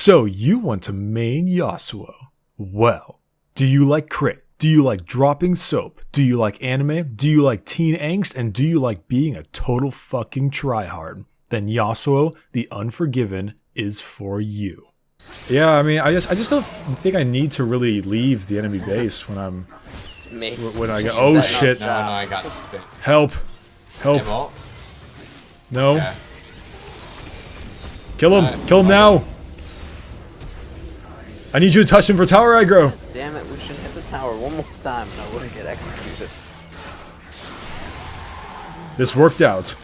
So you want to main Yasuo? Well, do you like crit? Do you like dropping soap? Do you like anime? Do you like teen angst? And do you like being a total fucking tryhard? Then Yasuo, the Unforgiven, is for you. Yeah, I mean, I just don't think I need to really leave the enemy base when I go. Oh shit! No, I got this bit. Help! Help! No! Okay. Kill him! Kill him now! I need you to touch him for tower aggro. Damn it! We should hit the tower one more time, and I wouldn't get executed. This worked out.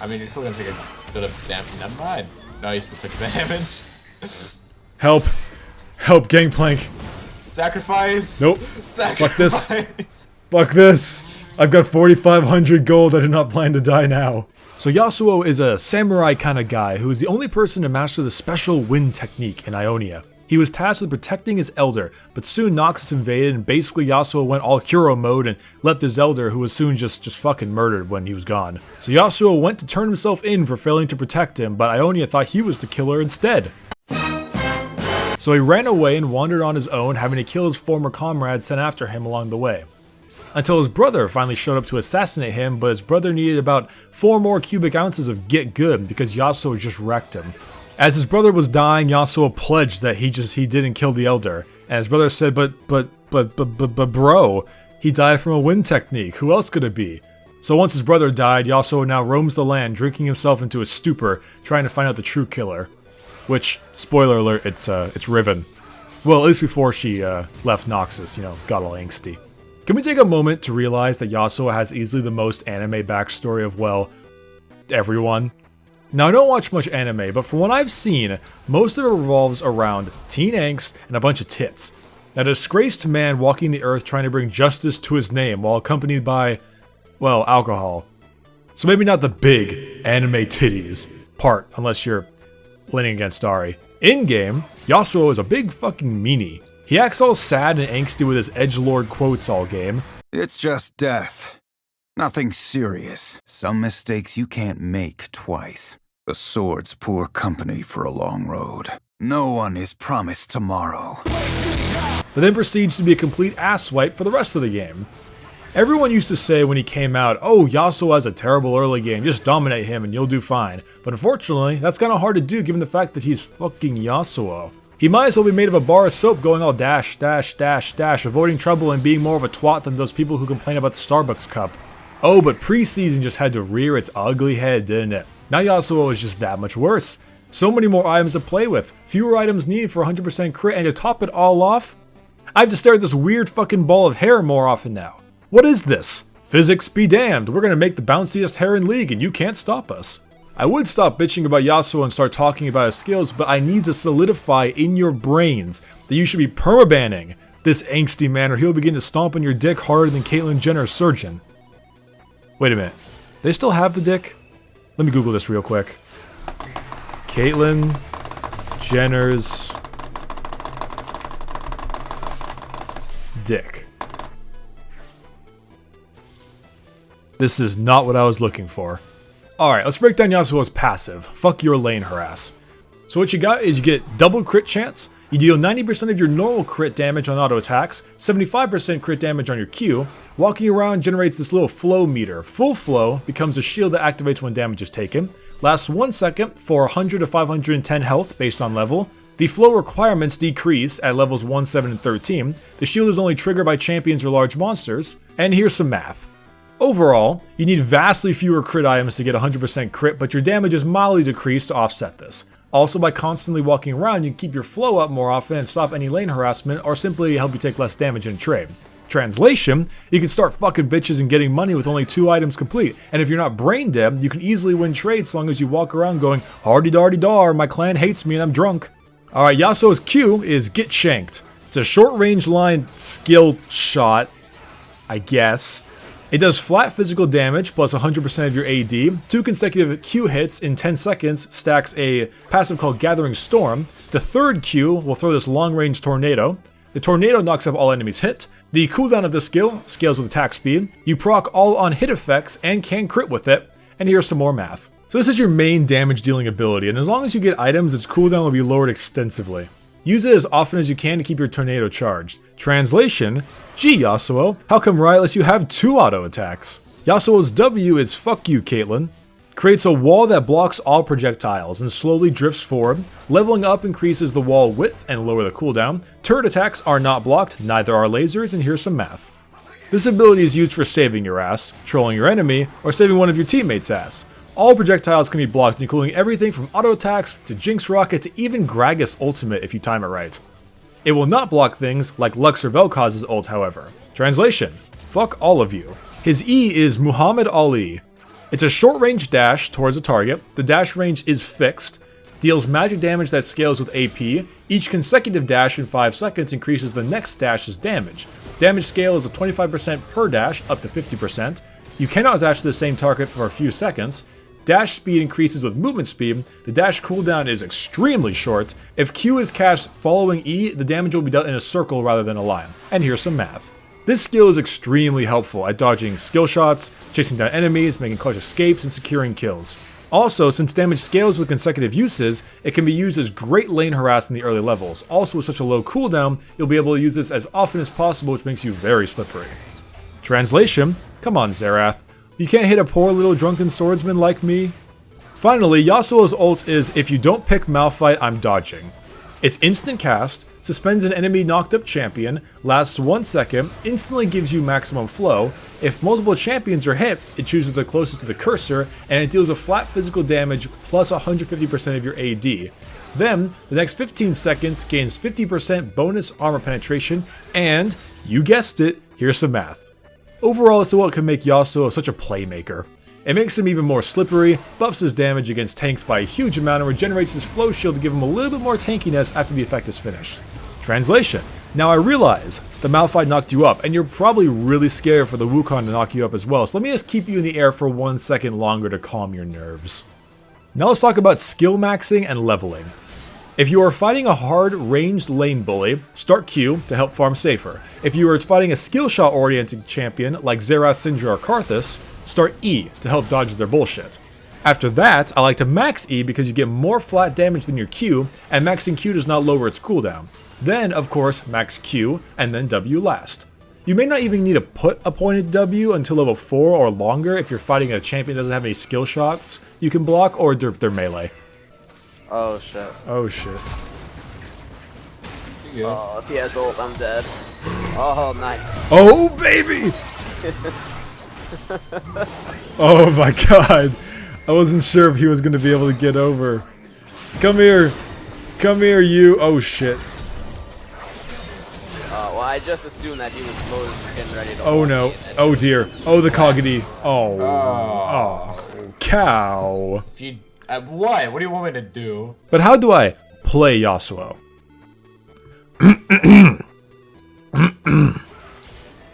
I mean, he's still gonna take a bit of damage. Never mind. No, he still took damage. Help! Help, Gangplank! Sacrifice! Nope. Sacrifice! Fuck this! Fuck this! I've got 4,500 gold, I do not plan to die now. So Yasuo is a samurai kind of guy who is the only person to master the special wind technique in Ionia. He was tasked with protecting his elder, but soon Noxus invaded and basically Yasuo went all hero mode and left his elder, who was soon just fucking murdered when he was gone. So Yasuo went to turn himself in for failing to protect him, but Ionia thought he was the killer instead. So he ran away and wandered on his own, having to kill his former comrades sent after him along the way. Until his brother finally showed up to assassinate him, but his brother needed about 4 more cubic ounces of get good because Yasuo just wrecked him. As his brother was dying, Yasuo pledged that he didn't kill the elder, and his brother said, but bro, he died from a wind technique, who else could it be? So once his brother died, Yasuo now roams the land, drinking himself into a stupor, trying to find out the true killer. Which, spoiler alert, it's Riven. Well, at least before she left Noxus, got all angsty. Can we take a moment to realize that Yasuo has easily the most anime backstory of, well, everyone? Now, I don't watch much anime, but from what I've seen, most of it revolves around teen angst and a bunch of tits. A disgraced man walking the earth trying to bring justice to his name while accompanied by, well, alcohol. So maybe not the big anime titties part, unless you're leaning against Ari. In-game, Yasuo is a big fucking meanie. He acts all sad and angsty with his edgelord quotes all game. It's just death. Nothing serious. Some mistakes you can't make twice. The sword's poor company for a long road. No one is promised tomorrow. But then proceeds to be a complete asswipe for the rest of the game. Everyone used to say when he came out, oh, Yasuo has a terrible early game, just dominate him and you'll do fine. But unfortunately, that's kinda hard to do given the fact that he's fucking Yasuo. He might as well be made of a bar of soap going all dash, dash, dash, dash, avoiding trouble and being more of a twat than those people who complain about the Starbucks cup. Oh, but preseason just had to rear its ugly head, didn't it? Now Yasuo is just that much worse. So many more items to play with, fewer items needed for 100% crit, and to top it all off, I have to stare at this weird fucking ball of hair more often now. What is this? Physics be damned, we're gonna make the bounciest hair in League and you can't stop us. I would stop bitching about Yasuo and start talking about his skills, but I need to solidify in your brains that you should be permabanning this angsty man or he'll begin to stomp on your dick harder than Caitlyn Jenner's surgeon. Wait a minute, they still have the dick? Let me Google this real quick. Caitlyn Jenner's dick. This is not what I was looking for. Alright, let's break down Yasuo's passive. Fuck your lane harass. So what you got is you get double crit chance, you deal 90% of your normal crit damage on auto attacks, 75% crit damage on your Q. Walking around generates this little flow meter. Full flow becomes a shield that activates when damage is taken. Lasts 1 second for 100 to 510 health based on level. The flow requirements decrease at levels 1, 7, and 13. The shield is only triggered by champions or large monsters. And here's some math. Overall, you need vastly fewer crit items to get 100% crit, but your damage is mildly decreased to offset this. Also, by constantly walking around, you can keep your flow up more often and stop any lane harassment, or simply help you take less damage in a trade. Translation, you can start fucking bitches and getting money with only 2 items complete, and if you're not brain dead, you can easily win trades so long as you walk around going, hardy dardy dar, my clan hates me and I'm drunk. Alright, Yasuo's Q is Get Shanked. It's a short range line skill shot, I guess. It does flat physical damage plus 100% of your AD, 2 consecutive Q hits in 10 seconds stacks a passive called Gathering Storm. The third Q will throw this long range tornado. The tornado knocks up all enemies hit. The cooldown of this skill scales with attack speed. You proc all on hit effects and can crit with it. And here's some more math. So this is your main damage dealing ability, and as long as you get items, its cooldown will be lowered extensively. Use it as often as you can to keep your tornado charged. Translation: gee Yasuo, how come Riot lets you have 2 auto attacks? Yasuo's W is fuck you Caitlyn. Creates a wall that blocks all projectiles and slowly drifts forward. Leveling up increases the wall width and lower the cooldown. Turret attacks are not blocked, neither are lasers, and here's some math. This ability is used for saving your ass, trolling your enemy, or saving one of your teammates' ass. All projectiles can be blocked, including everything from auto attacks to Jinx Rocket to even Gragas ultimate if you time it right. It will not block things like Lux or Vel'Koz's ult, however. Translation: fuck all of you. His E is Muhammad Ali. It's a short-range dash towards a target. The dash range is fixed. Deals magic damage that scales with AP. Each consecutive dash in 5 seconds increases the next dash's damage. Damage scale is a 25% per dash, up to 50%. You cannot dash to the same target for a few seconds. Dash speed increases with movement speed. The dash cooldown is extremely short. If Q is cast following E, the damage will be dealt in a circle rather than a line. And here's some math. This skill is extremely helpful at dodging skill shots, chasing down enemies, making clutch escapes, and securing kills. Also, since damage scales with consecutive uses, it can be used as great lane harass in the early levels. Also, with such a low cooldown, you'll be able to use this as often as possible, which makes you very slippery. Translation: come on Xerath, you can't hit a poor little drunken swordsman like me? Finally, Yasuo's ult is if you don't pick Malphite, I'm dodging. It's instant cast, suspends an enemy knocked up champion, lasts 1 second, instantly gives you maximum flow. If multiple champions are hit, it chooses the closest to the cursor, and it deals a flat physical damage plus 150% of your AD. Then, the next 15 seconds gains 50% bonus armor penetration, and, you guessed it, here's some math. Overall, it's what can make Yasuo such a playmaker. It makes him even more slippery, buffs his damage against tanks by a huge amount, and regenerates his flow shield to give him a little bit more tankiness after the effect is finished. Translation: now I realize the Malphite knocked you up, and you're probably really scared for the Wukong to knock you up as well, so let me just keep you in the air for 1 second longer to calm your nerves. Now let's talk about skill maxing and leveling. If you are fighting a hard, ranged lane bully, start Q to help farm safer. If you are fighting a skill shot oriented champion like Xerath, Syndra, or Karthus, start E to help dodge their bullshit. After that, I like to max E because you get more flat damage than your Q, and maxing Q does not lower its cooldown. Then, of course, max Q, and then W last. You may not even need to put a pointed W until level 4 or longer if you're fighting a champion that doesn't have any skill shots you can block, or they're melee. Oh shit. Oh shit. Oh, if he has ult, I'm dead. Oh, nice. Oh, baby! Oh my god. I wasn't sure if he was going to be able to get over. Come here. Come here, you. Oh shit. Well, I just assumed that he was close and ready to Oh no. Oh dear. Oh, the Coggity. Oh. Oh. Oh. Cow. If you, what? What do you want me to do? But how do I play Yasuo?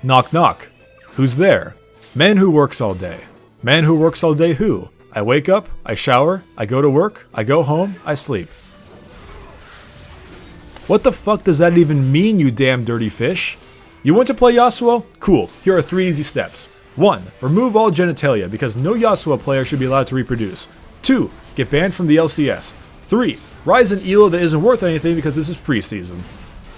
Knock knock. Who's there? Man who works all day. Man who works all day who? I wake up, I shower, I go to work, I go home, I sleep. What the fuck does that even mean, you damn dirty fish? You want to play Yasuo? Cool, here are 3 easy steps. 1. Remove all genitalia, because no Yasuo player should be allowed to reproduce. 2. Get banned from the LCS. 3. Rise an elo that isn't worth anything because this is preseason.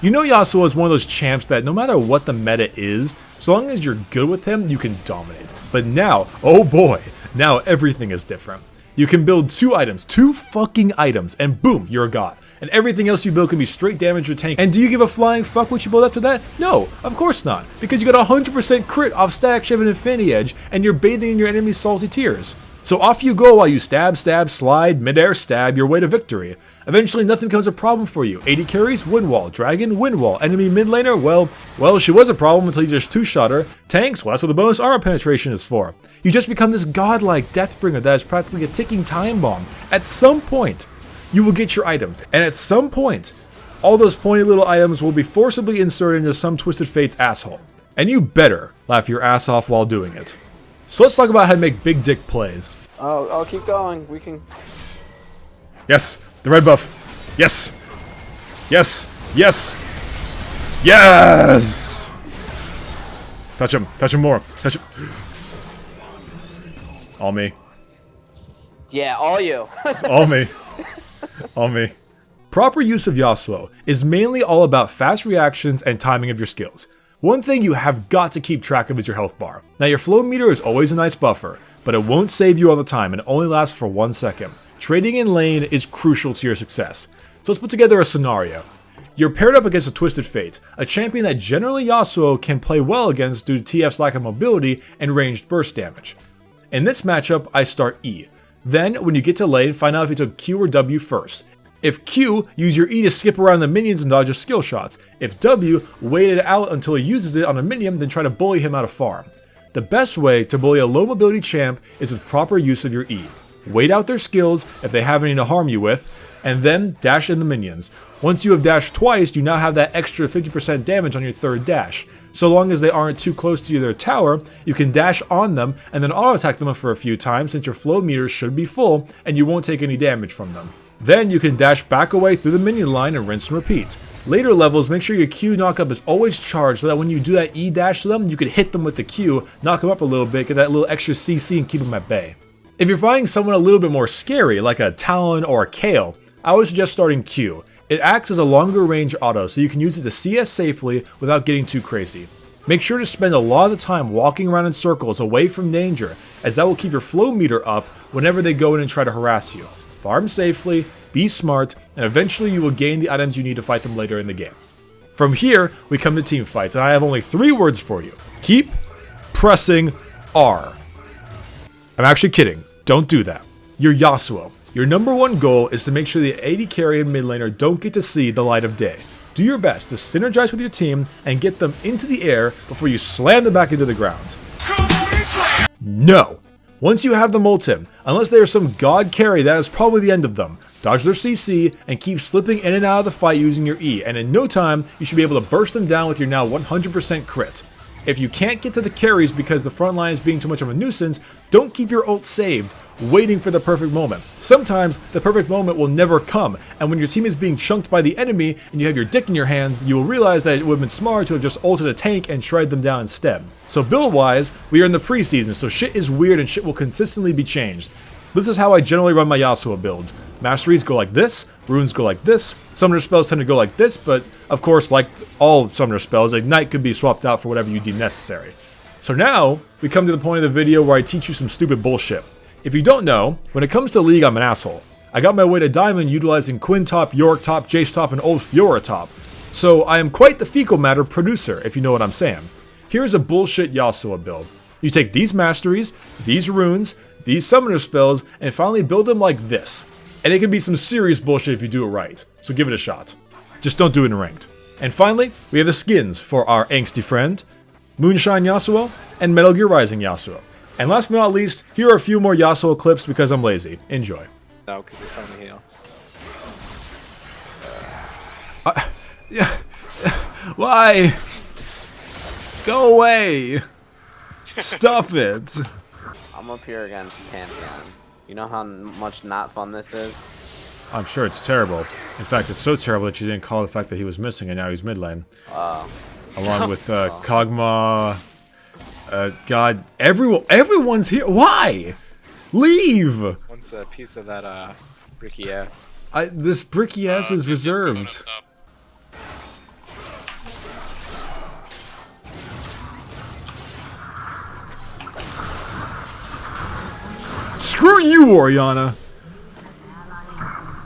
You know Yasuo is one of those champs that no matter what the meta is, so long as you're good with him, you can dominate. But now, oh boy, now everything is different. You can build 2 items, 2 fucking items, and boom, you're a god. And everything else you build can be straight damage or tank. And do you give a flying fuck what you build after that? No, of course not. Because you got 100% crit off Static Shiv and Infinity Edge, and you're bathing in your enemy's salty tears. So off you go while you stab, stab, slide, midair stab your way to victory. Eventually nothing becomes a problem for you. 80 carries, win wall. Dragon, win wall. Enemy mid laner, well, she was a problem until you just 2-shot her. Tanks, well, that's what the bonus armor penetration is for. You just become this godlike Deathbringer that is practically a ticking time bomb. At some point, you will get your items. And at some point, all those pointy little items will be forcibly inserted into some Twisted Fate's asshole. And you better laugh your ass off while doing it. So let's talk about how to make big dick plays. Oh, keep going. We can. Yes, the red buff. Yes. Yes. Yes. Yes. Touch him. Touch him more. Touch him. All me. Yeah, all you. It's all me. All me. Proper use of Yasuo is mainly all about fast reactions and timing of your skills. One thing you have got to keep track of is your health bar. Now your flow meter is always a nice buffer, but it won't save you all the time and only lasts for 1 second. Trading in lane is crucial to your success. So let's put together a scenario. You're paired up against a Twisted Fate, a champion that generally Yasuo can play well against due to TF's lack of mobility and ranged burst damage. In this matchup, I start E. Then, when you get to lane, find out if you took Q or W first. If Q, use your E to skip around the minions and dodge his skill shots. If W, wait it out until he uses it on a minion, then try to bully him out of farm. The best way to bully a low mobility champ is with proper use of your E. Wait out their skills if they have any to harm you with, and then dash in the minions. Once you have dashed twice, you now have that extra 50% damage on your third dash. So long as they aren't too close to their tower, you can dash on them and then auto-attack them for a few times since your flow meters should be full and you won't take any damage from them. Then you can dash back away through the minion line and rinse and repeat. Later levels, make sure your Q knockup is always charged so that when you do that E dash to them, you can hit them with the Q, knock them up a little bit, get that little extra CC and keep them at bay. If you're fighting someone a little bit more scary, like a Talon or a Kale, I would suggest starting Q. It acts as a longer range auto, so you can use it to CS safely without getting too crazy. Make sure to spend a lot of the time walking around in circles away from danger, as that will keep your flow meter up whenever they go in and try to harass you. Farm safely, be smart, and eventually you will gain the items you need to fight them later in the game. From here, we come to team fights, and I have only 3 words for you. Keep pressing R. I'm actually kidding. Don't do that. You're Yasuo. Your number one goal is to make sure the AD carry and mid laner don't get to see the light of day. Do your best to synergize with your team and get them into the air before you slam them back into the ground. No! Once you have them ult in, unless they are some god carry, that is probably the end of them. Dodge their CC and keep slipping in and out of the fight using your E, and in no time, you should be able to burst them down with your now 100% crit. If you can't get to the carries because the front line is being too much of a nuisance, don't keep your ult saved, waiting for the perfect moment. Sometimes the perfect moment will never come, and when your team is being chunked by the enemy and you have your dick in your hands, you will realize that it would have been smart to have just ulted a tank and shred them down instead. So build wise, we are in the preseason, so shit is weird and shit will consistently be changed. This is how I generally run my Yasuo builds. Masteries go like this, runes go like this, summoner spells tend to go like this, but of course, like all summoner spells, Ignite could be swapped out for whatever you deem necessary. So now, we come to the point of the video where I teach you some stupid bullshit. If you don't know, when it comes to League, I'm an asshole. I got my way to Diamond utilizing Quinn top, Yorick top, Jace top, and old Fiora top. So I am quite the fecal matter producer, if you know what I'm saying. Here's a bullshit Yasuo build. You take these masteries, these runes, these summoner spells, and finally build them like this. And it can be some serious bullshit if you do it right, so give it a shot. Just don't do it in ranked. And finally, we have the skins for our angsty friend, Moonshine Yasuo, and Metal Gear Rising Yasuo. And last but not least, here are a few more Yasuo clips because I'm lazy. Enjoy. No, because it's on the heal. Yeah. Why? Go away! Stop it! I'm up here against Pantheon. You know how much not fun this is? I'm sure it's terrible. In fact, it's so terrible that you didn't call the fact that he was missing and now he's mid lane. Along with Kog'Maw. God, everyone's here. Why? Leave! Wants a piece of that bricky ass. This bricky ass is reserved. Screw you, Oriana!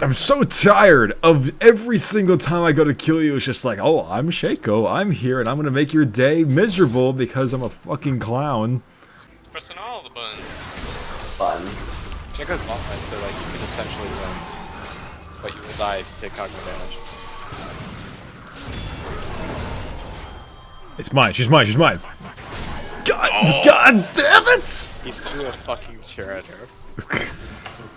I'm so tired of every single time I go to kill you, it's just like, oh, I'm Shaco, I'm here, and I'm gonna make your day miserable because I'm a fucking clown. Pressing all the buttons. Buttons. Shaco's offense, so like you can essentially win, but you will die if you take Kog'Maw damage. It's mine, she's mine, she's mine. God damn it! He threw a fucking chair at her.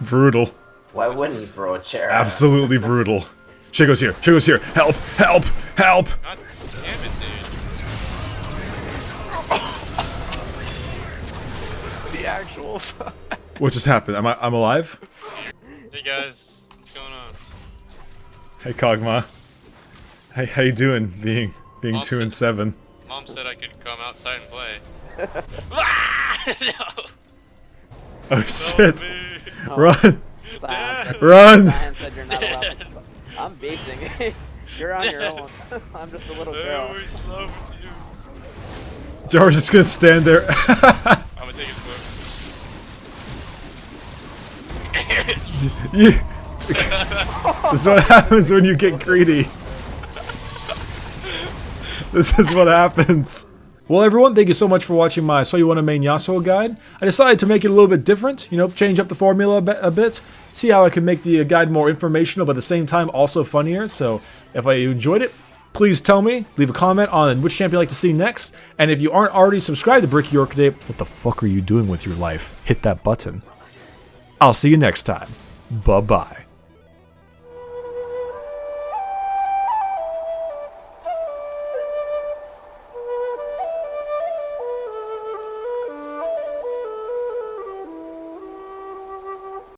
Brutal. Why wouldn't he throw a chair? Absolutely brutal. Shaco's here, Shaco's here. Help, help, help! God damn it, dude. The actual What just happened? I'm alive? Hey guys, what's going on? Hey Kog'Maw. Hey, how you doing? Being 2 and 7. Mom said I could come outside and play. No! Oh shit! Me. Run. Science Run. said you're not allowed to. I'm basing. You're on your own. I'm just a little I girl. always loved you. George is gonna stand there. I'm gonna take his book. You, this is what happens when you get greedy. This is what happens. Well, everyone, thank you so much for watching my So You Want to Main Yasuo guide. I decided to make it a little bit different, you know, change up the formula a bit, see how I can make the guide more informational, but at the same time also funnier. So if you enjoyed it, please tell me, leave a comment on which champion you'd like to see next. And if you aren't already subscribed to Bricky Orchid, what the fuck are you doing with your life? Hit that button. I'll see you next time. Bye-bye.